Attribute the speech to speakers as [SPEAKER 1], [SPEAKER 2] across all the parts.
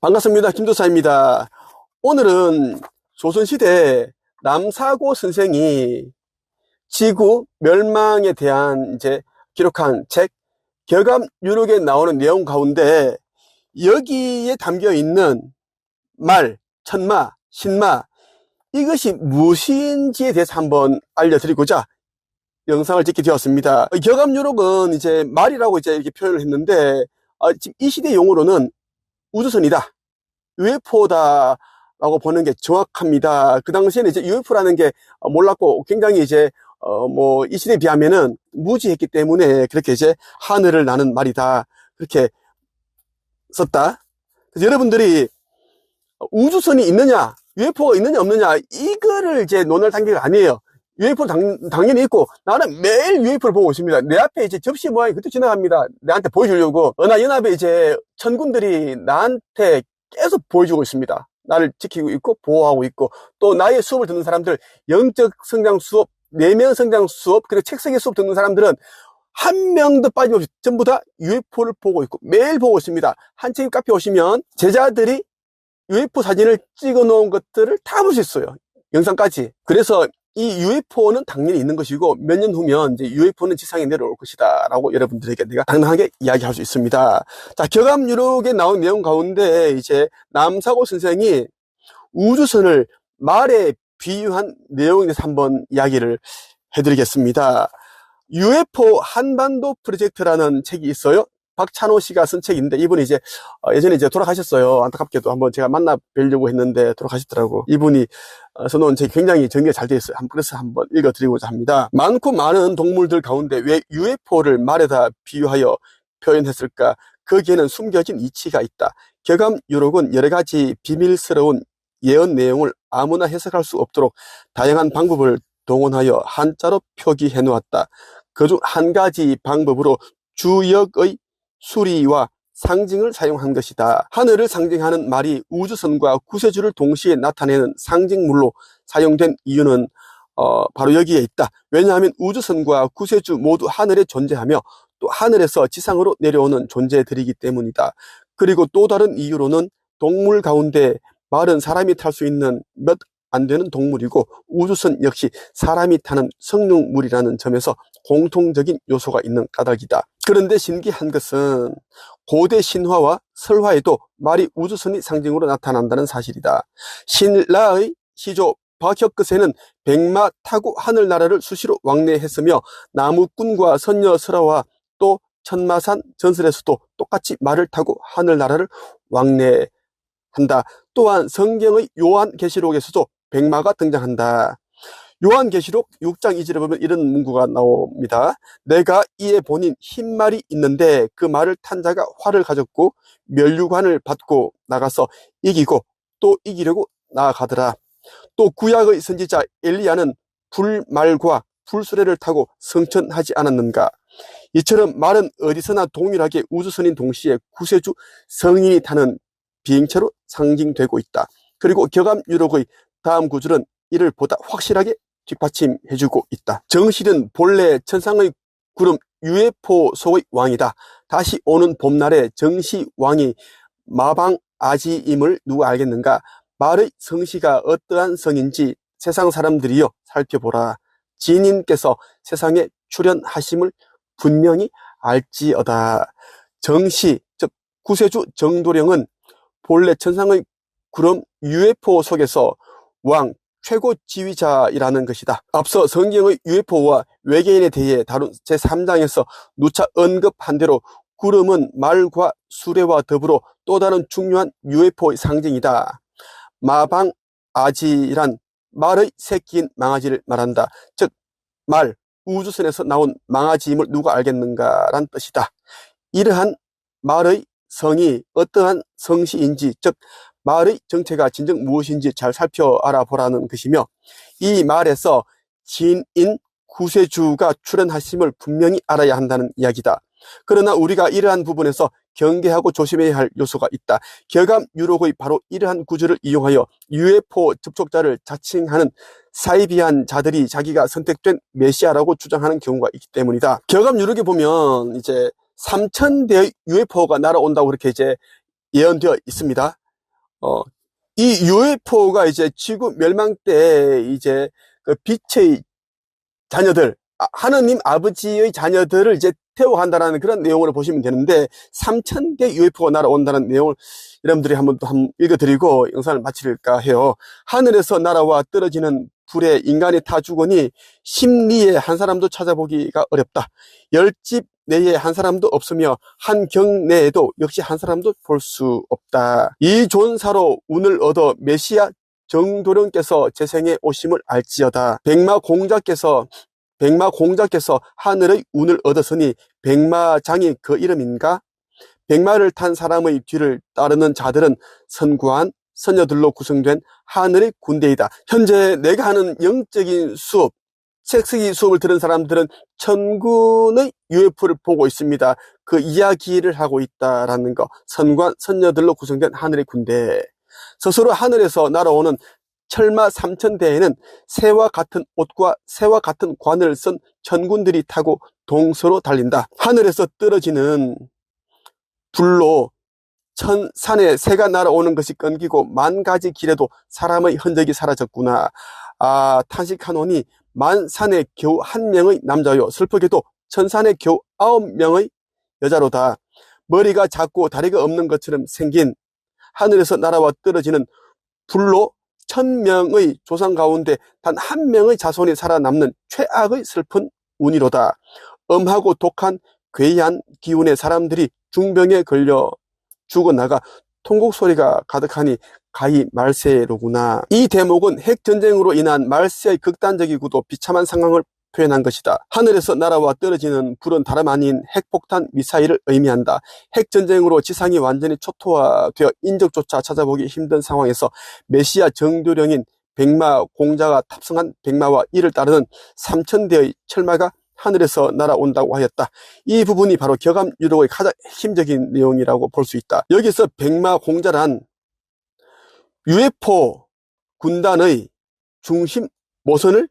[SPEAKER 1] 반갑습니다. 김도사입니다. 오늘은 조선시대 남사고 선생이 지구 멸망에 대한 기록한 책 격암유록에 나오는 내용 가운데 여기에 담겨 있는 말, 천마, 신마 이것이 무엇인지에 대해서 한번 알려드리고자 영상을 찍게 되었습니다. 격암유록은 말이라고 이렇게 표현을 했는데 지금 이 시대 용어로는 우주선이다, UFO다 라고 보는 게 정확합니다. 그 당시에는 UFO라는 게 몰랐고 굉장히 이 시대에 비하면은 무지했기 때문에 그렇게 하늘을 나는 말이다 그렇게 썼다. 그래서 여러분들이 우주선이 있느냐, UFO가 있느냐 없느냐 이거를 논할 단계가 아니에요. UFO 당연히 있고, 나는 매일 UFO를 보고 있습니다. 내 앞에 접시 모양이 그때 지나갑니다. 내한테 보여주려고. 은하연합에 천군들이 나한테 계속 보여주고 있습니다. 나를 지키고 있고 보호하고 있고, 또 나의 수업을 듣는 사람들, 영적 성장 수업, 내면 성장 수업, 그리고 책쓰기 수업 듣는 사람들은 한 명도 빠짐없이 전부 다 UFO를 보고 있고 매일 보고 있습니다. 한책 카페 오시면 제자들이 UFO 사진을 찍어 놓은 것들을 다 볼 수 있어요. 영상까지. 그래서 이 UFO는 당연히 있는 것이고 몇 년 후면 UFO는 지상에 내려올 것이다 라고 여러분들에게 내가 당당하게 이야기할 수 있습니다. 자, 격암유록에 나온 내용 가운데 남사고 선생이 우주선을 말에 비유한 내용에 대해서 한번 이야기를 해드리겠습니다. UFO 한반도 프로젝트라는 책이 있어요. 박찬호 씨가 쓴 책인데, 이분이 예전에 돌아가셨어요. 안타깝게도 한번 제가 만나 뵈려고 했는데 돌아가셨더라고. 이분이 써놓은 책이 굉장히 정리가 잘 되어 있어요. 그래서 한번 읽어드리고자 합니다. 많고 많은 동물들 가운데 왜 UFO를 말에다 비유하여 표현했을까? 거기에는 숨겨진 이치가 있다. 격암유록은 여러 가지 비밀스러운 예언 내용을 아무나 해석할 수 없도록 다양한 방법을 동원하여 한자로 표기해 놓았다. 그중 한 가지 방법으로 주역의 수리와 상징을 사용한 것이다. 하늘을 상징하는 말이 우주선과 구세주를 동시에 나타내는 상징물로 사용된 이유는 바로 여기에 있다. 왜냐하면 우주선과 구세주 모두 하늘에 존재하며 또 하늘에서 지상으로 내려오는 존재들이기 때문이다. 그리고 또 다른 이유로는 동물 가운데 말은 사람이 탈 수 있는 몇 안 되는 동물이고 우주선 역시 사람이 타는 성능물이라는 점에서 공통적인 요소가 있는 까닭이다. 그런데 신기한 것은 고대 신화와 설화에도 말이 우주선이 상징으로 나타난다는 사실이다. 신라의 시조 박혁거세는 백마 타고 하늘나라를 수시로 왕래했으며 나무꾼과 선녀 설화와 또 천마산 전설에서도 똑같이 말을 타고 하늘나라를 왕래한다. 또한 성경의 요한계시록에서도 백마가 등장한다. 요한계시록 6장 2절에 보면 이런 문구가 나옵니다. 내가 이에 본인 흰 말이 있는데 그 말을 탄 자가 활을 가졌고 면류관을 받고 나가서 이기고 또 이기려고 나아가더라. 또 구약의 선지자 엘리야는 불말과 불수레를 타고 승천하지 않았는가? 이처럼 말은 어디서나 동일하게 우주선인 동시에 구세주 성인이 타는 비행체로 상징되고 있다. 그리고 격암유록의 다음 구절은 이를 보다 확실하게 뒷받침해주고 있다. 정실은 본래 천상의 구름 UFO 속의 왕이다. 다시 오는 봄날에 정시왕이 마방아지임을 누가 알겠는가? 말의 성씨가 어떠한 성인지 세상 사람들이여 살펴보라. 지인께서 세상에 출현하심을 분명히 알지어다. 정시, 즉 구세주 정도령은 본래 천상의 구름 UFO 속에서 왕, 최고 지휘자이라는 것이다. 앞서 성경의 UFO와 외계인에 대해 다룬 제3장에서 누차 언급한 대로 구름은 말과 수레와 더불어 또 다른 중요한 UFO의 상징이다. 마방아지란 말의 새끼인 망아지를 말한다. 즉 말, 우주선에서 나온 망아지임을 누가 알겠는가 란 뜻이다. 이러한 말의 성이 어떠한 성씨인지, 즉 말의 정체가 진정 무엇인지 잘 살펴 알아보라는 것이며, 이 말에서 진인 구세주가 출현하심을 분명히 알아야 한다는 이야기다. 그러나 우리가 이러한 부분에서 경계하고 조심해야 할 요소가 있다. 격암유록의 바로 이러한 구절을 이용하여 UFO 접촉자를 자칭하는 사이비한 자들이 자기가 선택된 메시아라고 주장하는 경우가 있기 때문이다. 격암유록에 보면 3000대의 UFO가 날아온다고 그렇게 예언되어 있습니다. 어, 이 UFO가 이제 지구 멸망 때 이제 그 빛의 자녀들, 하느님 아버지의 자녀들을 이제 태워간다라는 그런 내용으로 보시면 되는데, 3,000대 UFO가 날아온다는 내용을 여러분들이 한번 읽어드리고 영상을 마칠까 해요. 하늘에서 날아와 떨어지는 불에 인간이 타 죽으니 십리에 한 사람도 찾아보기가 어렵다. 10집 내에 한 사람도 없으며 한 경 내에도 역시 한 사람도 볼 수 없다. 이 존사로 운을 얻어 메시아 정도령께서 재생에 오심을 알지어다. 백마공자께서 하늘의 운을 얻었으니 백마장이 그 이름인가? 백마를 탄 사람의 뒤를 따르는 자들은 선구한 선녀들로 구성된 하늘의 군대이다. 현재 내가 하는 영적인 수업, 책쓰기 수업을 들은 사람들은 천군의 UFO를 보고 있습니다. 그 이야기를 하고 있다라는 거. 선구한 선녀들로 구성된 하늘의 군대. 스스로 하늘에서 날아오는 철마 3,000대에는 새와 같은 옷과 새와 같은 관을 쓴 천군들이 타고 동서로 달린다. 하늘에서 떨어지는 불로 산에 새가 날아오는 것이 끊기고 만 가지 길에도 사람의 흔적이 사라졌구나. 탄식하노니 만산에 겨우 1명의 남자요, 슬프게도 천산에 겨우 9명의 여자로다. 머리가 작고 다리가 없는 것처럼 생긴 하늘에서 날아와 떨어지는 불로 1,000명의 조상 가운데 단 1명의 자손이 살아남는 최악의 슬픈 운이로다. 엄하고 독한 괴이한 기운의 사람들이 중병에 걸려 죽어나가 통곡 소리가 가득하니 가히 말세로구나. 이 대목은 핵전쟁으로 인한 말세의 극단적이고도 비참한 상황을 표현한 것이다. 하늘에서 날아와 떨어지는 불은 다름 아닌 핵폭탄 미사일을 의미한다. 핵전쟁으로 지상이 완전히 초토화되어 인적조차 찾아보기 힘든 상황에서 메시아 정도령인 백마공자가 탑승한 백마와 이를 따르는 3,000대의 철마가 하늘에서 날아온다고 하였다. 이 부분이 바로 격암유록의 가장 핵심적인 내용이라고 볼 수 있다. 여기서 백마공자란 UFO 군단의 중심 모선을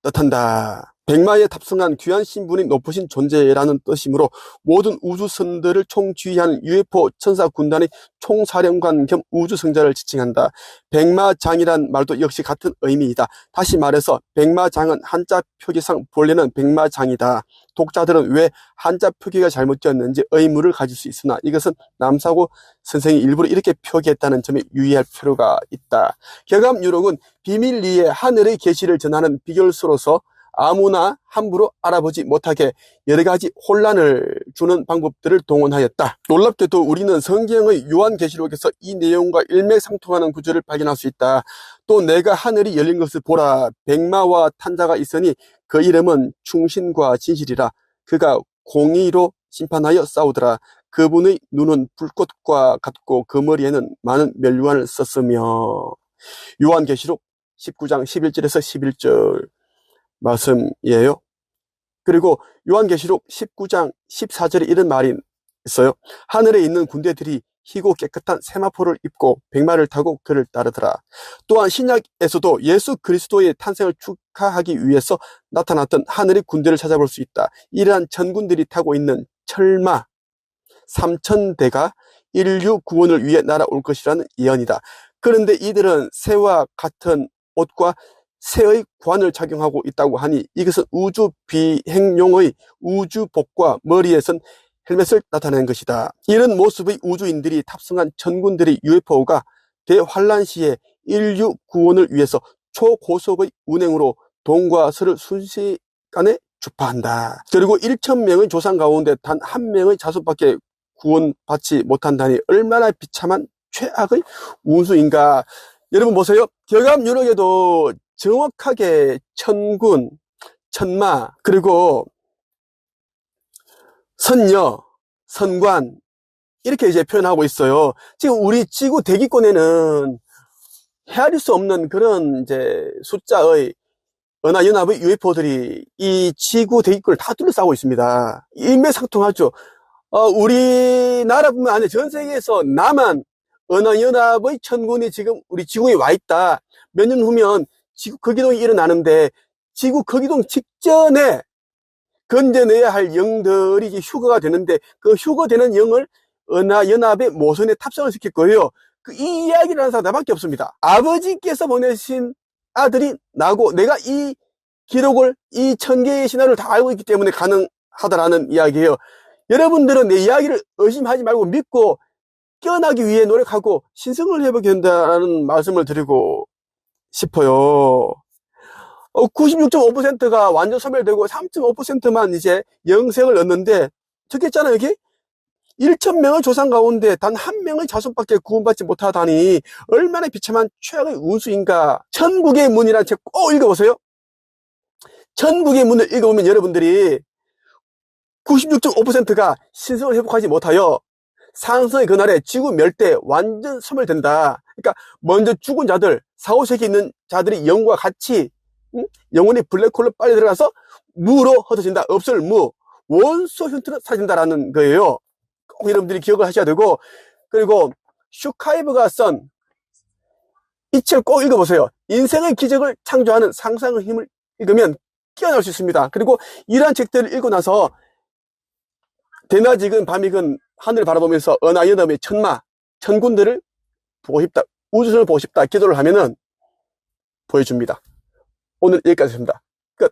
[SPEAKER 1] 뜻한다. 백마에 탑승한 귀한 신분이 높으신 존재라는 뜻이므로 모든 우주선들을 총지휘하는 UFO 천사 군단의 총사령관 겸 우주성자를 지칭한다. 백마장이란 말도 역시 같은 의미이다. 다시 말해서 백마장은 한자 표기상 본래는 백마장이다. 독자들은 왜 한자 표기가 잘못되었는지 의문을 가질 수 있으나 이것은 남사고 선생이 일부러 이렇게 표기했다는 점에 유의할 필요가 있다. 격암유록은 비밀리에 하늘의 계시를 전하는 비결서로서 아무나 함부로 알아보지 못하게 여러가지 혼란을 주는 방법들을 동원하였다. 놀랍게도 우리는 성경의 요한계시록에서 이 내용과 일맥상통하는 구절을 발견할 수 있다. 또 내가 하늘이 열린 것을 보라. 백마와 탄자가 있으니 그 이름은 충신과 진실이라. 그가 공의로 심판하여 싸우더라. 그분의 눈은 불꽃과 같고 그 머리에는 많은 면류관을 썼으며. 요한계시록 19장 11절에서 11절 말씀이에요. 그리고 요한계시록 19장 14절에 이런 말이 있어요. 하늘에 있는 군대들이 희고 깨끗한 세마포를 입고 백마를 타고 그를 따르더라. 또한 신약에서도 예수 그리스도의 탄생을 축하하기 위해서 나타났던 하늘의 군대를 찾아볼 수 있다. 이러한 천군들이 타고 있는 철마 3,000대가 인류 구원을 위해 날아올 것이라는 예언이다. 그런데 이들은 새와 같은 옷과 새의 관을 착용하고 있다고 하니 이것은 우주 비행용의 우주복과 머리에 선 헬멧을 나타내는 것이다. 이런 모습의 우주인들이 탑승한 천군들의 UFO가 대환란 시에 인류 구원을 위해서 초고속의 운행으로 동과 서를 순식간에 주파한다. 그리고 1,000명의 조상 가운데 단 1명의 자손밖에 구원받지 못한다니 얼마나 비참한 최악의 운수인가. 여러분 보세요. 격암유록에도 정확하게 천군, 천마, 그리고 선녀, 선관 이렇게 이제 표현하고 있어요. 지금 우리 지구 대기권에는 헤아릴 수 없는 그런 이제 숫자의 은하연합의 UFO들이 이 지구 대기권을 다 둘러싸고 있습니다. 일맥상통하죠. 우리나라뿐만 아니라 전 세계에서 남한 은하연합의 천군이 지금 우리 지구에 와 있다. 몇 년 후면 지구 거기동이 일어나는데 지구 거기동 직전에 건져내야 할 영들이 휴거가 되는데 그 휴거되는 영을 은하연합의 모선에 탑승을 시킬 거예요. 이 이야기를 하는 사람 나밖에 없습니다. 아버지께서 보내신 아들이 나고 내가 이 기록을, 이 1000개의 신화를 다 알고 있기 때문에 가능하다라는 이야기예요. 여러분들은 내 이야기를 의심하지 말고 믿고 깨어나기 위해 노력하고 신성을 회복해야 된다는 말씀을 드리고 싶어요. 96.5%가 완전 소멸되고 3.5%만 이제 영생을 얻는데 적겠잖아요, 여기? 1,000명의 조상 가운데 단 한 명의 자손밖에 구원받지 못하다니 얼마나 비참한 최악의 운수인가. 천국의 문이라는 책 꼭 읽어보세요. 천국의 문을 읽어보면 여러분들이 96.5%가 신성을 회복하지 못하여 상승의 그날에 지구 멸대 완전 소멸된다. 그러니까 먼저 죽은 자들, 사후세계에 있는 자들이 영과 같이 영혼이 블랙홀로 빨리 들어가서 무로 흩어진다. 없을 무, 원소 형태로 사라진다라는 거예요. 꼭 여러분들이 기억을 하셔야 되고, 그리고 슈카이브가 쓴 이 책 꼭 읽어보세요. 인생의 기적을 창조하는 상상의 힘을 읽으면 깨어날 수 있습니다. 그리고 이러한 책들을 읽고 나서 대낮이건 밤이건 하늘을 바라보면서 은하연음의 천마, 천군들을 보고 싶다, 우주선을 보고 싶다 기도를 하면은 보여줍니다. 오늘 여기까지입니다.